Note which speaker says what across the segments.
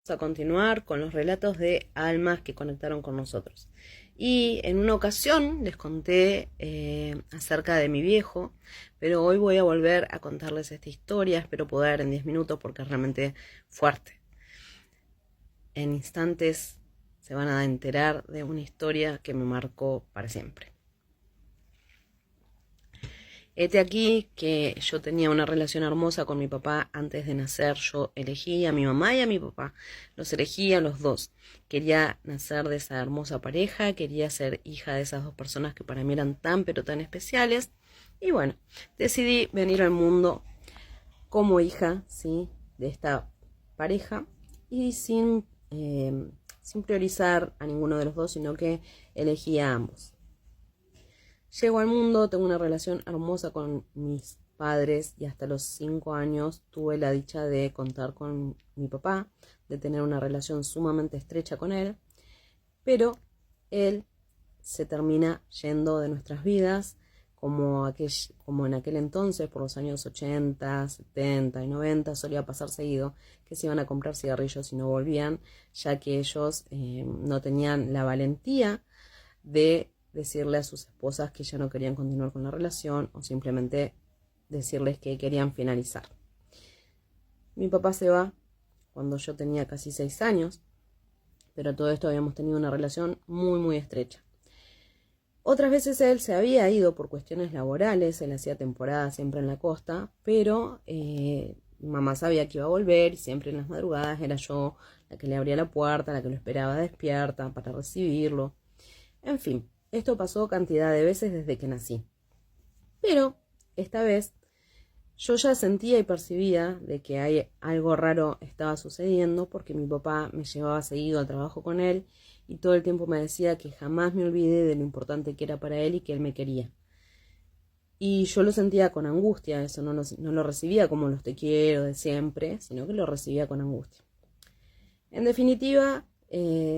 Speaker 1: a continuar con los relatos de almas que conectaron con nosotros. Y en una ocasión les conté acerca de mi viejo, pero hoy voy a volver a contarles esta historia. Espero poder en 10 minutos porque es realmente fuerte. En instantes se van a enterar de una historia que me marcó para siempre. Hete aquí que yo tenía una relación hermosa con mi papá antes de nacer. Yo elegí a mi mamá y a mi papá. Los elegí a los dos. Quería nacer de esa hermosa pareja. Quería ser hija de esas dos personas que para mí eran tan pero tan especiales. Y bueno, decidí venir al mundo como hija, ¿sí?, de esta pareja. Y sin priorizar a ninguno de los dos, sino que elegí a ambos. Llego al mundo, tengo una relación hermosa con mis padres y hasta los 5 años tuve la dicha de contar con mi papá, de tener una relación sumamente estrecha con él, pero él se termina yendo de nuestras vidas como en aquel entonces, por los años 80, 70 y 90, solía pasar seguido que se iban a comprar cigarrillos y no volvían, ya que ellos no tenían la valentía de decirle a sus esposas que ya no querían continuar con la relación o simplemente decirles que querían finalizar. Mi papá se va cuando yo tenía casi 6 años, pero todo esto habíamos tenido una relación muy muy estrecha. Otras veces él se había ido por cuestiones laborales, él hacía temporada siempre en la costa, pero mamá sabía que iba a volver y siempre en las madrugadas era yo la que le abría la puerta, la que lo esperaba despierta para recibirlo. En fin, esto pasó cantidad de veces desde que nací. Pero esta vez yo ya sentía y percibía de que algo raro estaba sucediendo porque mi papá me llevaba seguido al trabajo con él y todo el tiempo me decía que jamás me olvidé de lo importante que era para él y que él me quería. Y yo lo sentía con angustia, eso no lo recibía como los te quiero de siempre, sino que lo recibía con angustia. En definitiva,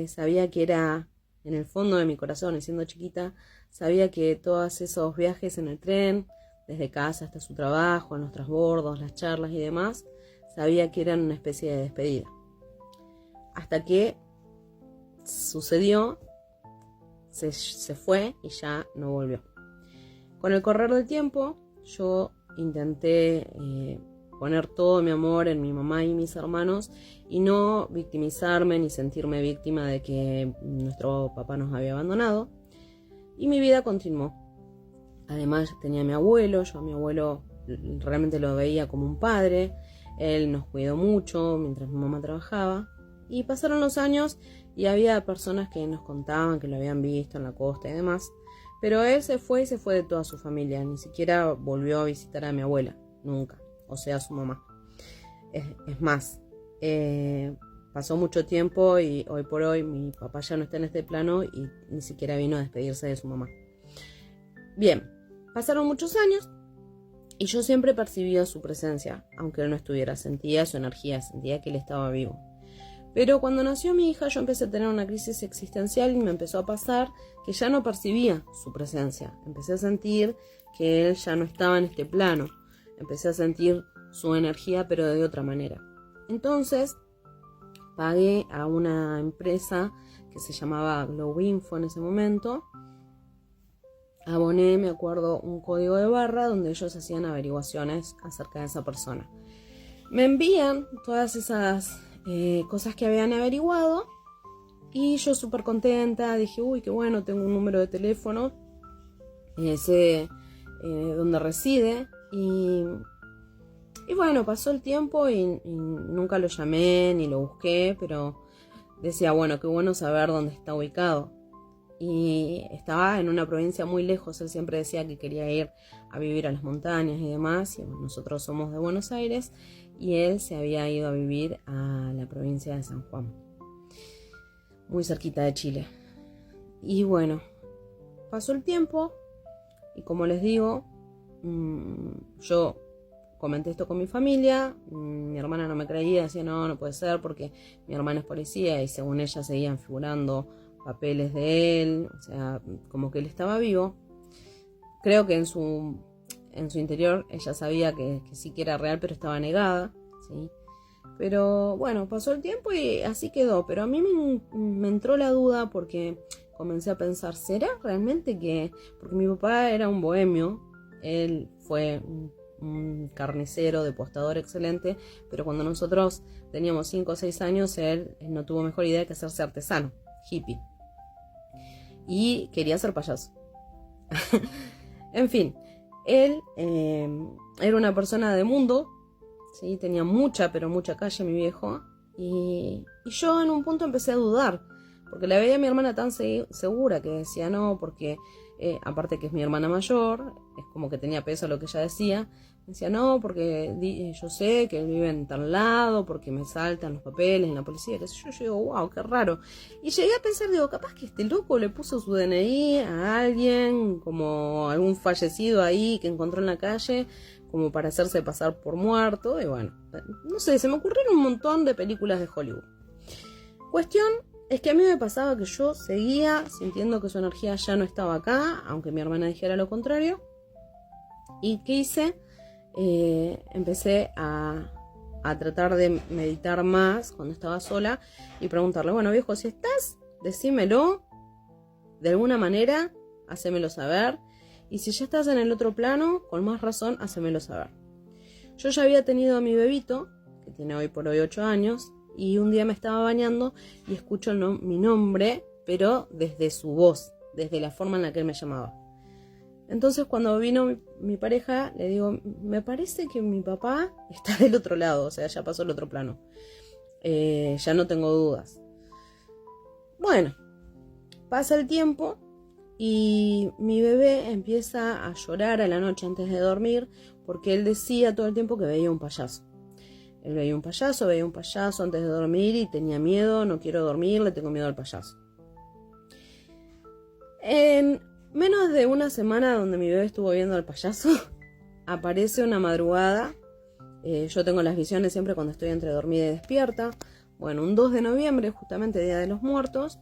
Speaker 1: sabía que era en el fondo de mi corazón, y siendo chiquita, sabía que todos esos viajes en el tren, desde casa hasta su trabajo, en los transbordos, las charlas y demás, sabía que eran una especie de despedida. Hasta que sucedió, se fue y ya no volvió. Con el correr del tiempo, yo intenté poner todo mi amor en mi mamá y mis hermanos y no victimizarme ni sentirme víctima de que nuestro papá nos había abandonado. Y mi vida continuó. Además tenía a mi abuelo, yo a mi abuelo realmente lo veía como un padre, él nos cuidó mucho mientras mi mamá trabajaba. Y pasaron los años y había personas que nos contaban que lo habían visto en la costa y demás. Pero él se fue y se fue de toda su familia, ni siquiera volvió a visitar a mi abuela, nunca. O sea, su mamá. Es más, pasó mucho tiempo y hoy por hoy mi papá ya no está en este plano y ni siquiera vino a despedirse de su mamá. Bien, pasaron muchos años y yo siempre percibía su presencia, aunque él no estuviera, sentía su energía, sentía que él estaba vivo. Pero cuando nació mi hija yo empecé a tener una crisis existencial y me empezó a pasar que ya no percibía su presencia. Empecé a sentir que él ya no estaba en este plano. Empecé a sentir su energía, pero de otra manera. Entonces, pagué a una empresa que se llamaba Glowinfo en ese momento. Aboné, me acuerdo, un código de barra donde ellos hacían averiguaciones acerca de esa persona. Me envían todas esas cosas que habían averiguado y yo súper contenta. Dije, uy, qué bueno, tengo un número de teléfono. Sé dónde reside y bueno, pasó el tiempo y nunca lo llamé ni lo busqué, pero decía, bueno, qué bueno saber dónde está ubicado. Y estaba en una provincia muy lejos, él siempre decía que quería ir a vivir a las montañas y demás, y bueno, nosotros somos de Buenos Aires, y él se había ido a vivir a la provincia de San Juan, muy cerquita de Chile. Y bueno, pasó el tiempo, y como les digo, yo comenté esto con mi familia, mi hermana no me creía, decía no puede ser porque mi hermana es policía y según ella seguían figurando papeles de él, o sea, como que él estaba vivo. Creo que en su interior ella sabía que sí que era real, pero estaba negada, ¿sí? Pero bueno, pasó el tiempo y así quedó. Pero a mí me entró la duda porque comencé a pensar, ¿será realmente que...? Porque mi papá era un bohemio, él fue un carnicero, depostador excelente, pero cuando nosotros teníamos 5 o 6 años, él no tuvo mejor idea que hacerse artesano, hippie. Y quería ser payaso. En fin, él era una persona de mundo, ¿sí? Tenía mucha, pero mucha calle, mi viejo. Y yo en un punto empecé a dudar, porque la veía a mi hermana tan segura que decía no, porque aparte que es mi hermana mayor, es como que tenía peso lo que ella decía. Decía no, porque yo sé que él vive en tal lado, porque me saltan los papeles en la policía, qué sé yo. Yo digo, wow, qué raro. Y llegué a pensar, digo, capaz que este loco le puso su DNI a alguien, como algún fallecido ahí que encontró en la calle, como para hacerse pasar por muerto. Y bueno, no sé, se me ocurrieron un montón de películas de Hollywood. Cuestión es que a mí me pasaba que yo seguía sintiendo que su energía ya no estaba acá, aunque mi hermana dijera lo contrario. ¿Y qué hice? Empecé a tratar de meditar más cuando estaba sola y preguntarle, bueno viejo, si estás, decímelo, de alguna manera, hacémelo saber, y si ya estás en el otro plano, con más razón, hacémelo saber. Yo ya había tenido a mi bebito, que tiene hoy por hoy 8 años, y un día me estaba bañando y escucho mi nombre, pero desde su voz, desde la forma en la que él me llamaba. Entonces cuando vino mi pareja, le digo, me parece que mi papá está del otro lado, o sea, ya pasó el otro plano. Ya no tengo dudas. Bueno, pasa el tiempo y mi bebé empieza a llorar a la noche antes de dormir porque él decía todo el tiempo que veía un payaso. Él veía un payaso antes de dormir y tenía miedo, no quiero dormir, le tengo miedo al payaso. En menos de una semana donde mi bebé estuvo viendo al payaso, aparece una madrugada. Yo tengo las visiones siempre cuando estoy entre dormida y despierta. Bueno, un 2 de noviembre, justamente Día de los Muertos,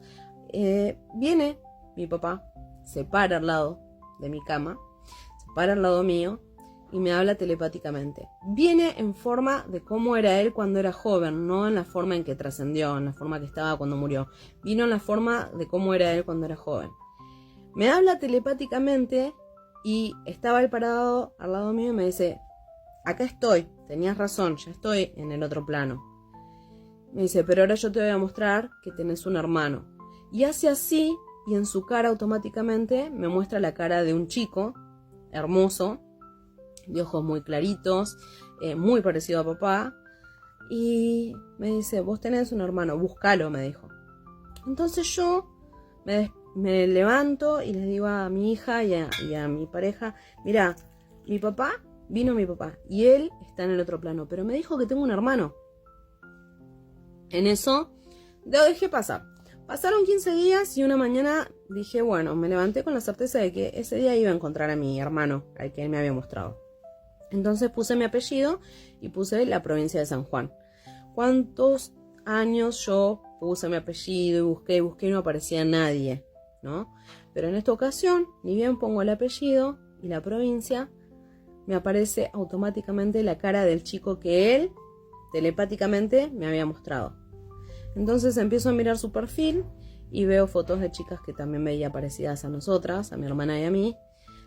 Speaker 1: viene mi papá, se para al lado de mi cama, se para al lado mío y me habla telepáticamente. Viene en forma de cómo era él cuando era joven, no en la forma en que trascendió, en la forma que estaba cuando murió. Vino en la forma de cómo era él cuando era joven. Me habla telepáticamente y estaba él parado al lado mío y me dice, acá estoy, tenías razón, ya estoy en el otro plano. Me dice, pero ahora yo te voy a mostrar que tenés un hermano. Y hace así y en su cara automáticamente me muestra la cara de un chico hermoso, de ojos muy claritos, muy parecido a papá. Y me dice, vos tenés un hermano, búscalo, me dijo. Entonces yo me levanto y les digo a mi hija y a mi pareja, mira, vino mi papá y él está en el otro plano, pero me dijo que tengo un hermano. En eso lo dejé pasar. Pasaron 15 días y una mañana dije, bueno, me levanté con la certeza de que ese día iba a encontrar a mi hermano, al que él me había mostrado. Entonces puse mi apellido y puse la provincia de San Juan. ¿Cuántos años yo puse mi apellido y busqué y no aparecía nadie, ¿no? Pero en esta ocasión, ni bien pongo el apellido y la provincia, me aparece automáticamente la cara del chico que él telepáticamente me había mostrado. Entonces empiezo a mirar su perfil y veo fotos de chicas que también veía parecidas a nosotras, a mi hermana y a mí.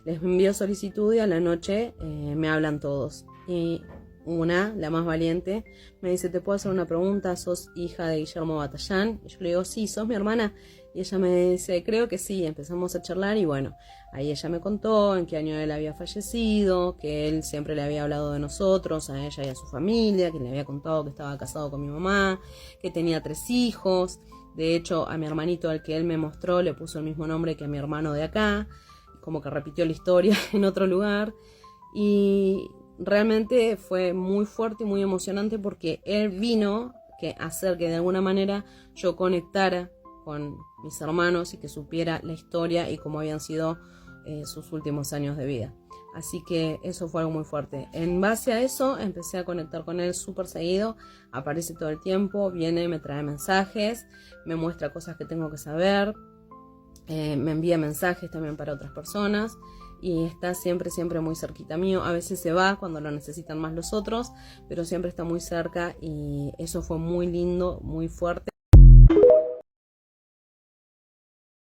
Speaker 1: Les envío solicitud y a la noche me hablan todos. Y una, la más valiente, me dice, ¿te puedo hacer una pregunta? ¿Sos hija de Guillermo Batallán? Y yo le digo, sí, ¿sos mi hermana? Y ella me dice, creo que sí. Empezamos a charlar y bueno, ahí ella me contó en qué año él había fallecido, que él siempre le había hablado de nosotros, a ella y a su familia, que le había contado que estaba casado con mi mamá, que tenía 3 hijos. De hecho, a mi hermanito al que él me mostró le puso el mismo nombre que a mi hermano de acá, como que repitió la historia en otro lugar. Y realmente fue muy fuerte y muy emocionante porque él vino a hacer que de alguna manera yo conectara con mis hermanos y que supiera la historia y cómo habían sido sus últimos años de vida. Así que eso fue algo muy fuerte. En base a eso empecé a conectar con él súper seguido. Aparece todo el tiempo, viene, me trae mensajes, me muestra cosas que tengo que saber, me envía mensajes también para otras personas. y está siempre, siempre muy cerquita mío. A veces se va cuando lo necesitan más los otros, pero siempre está muy cerca y eso fue muy lindo, muy fuerte.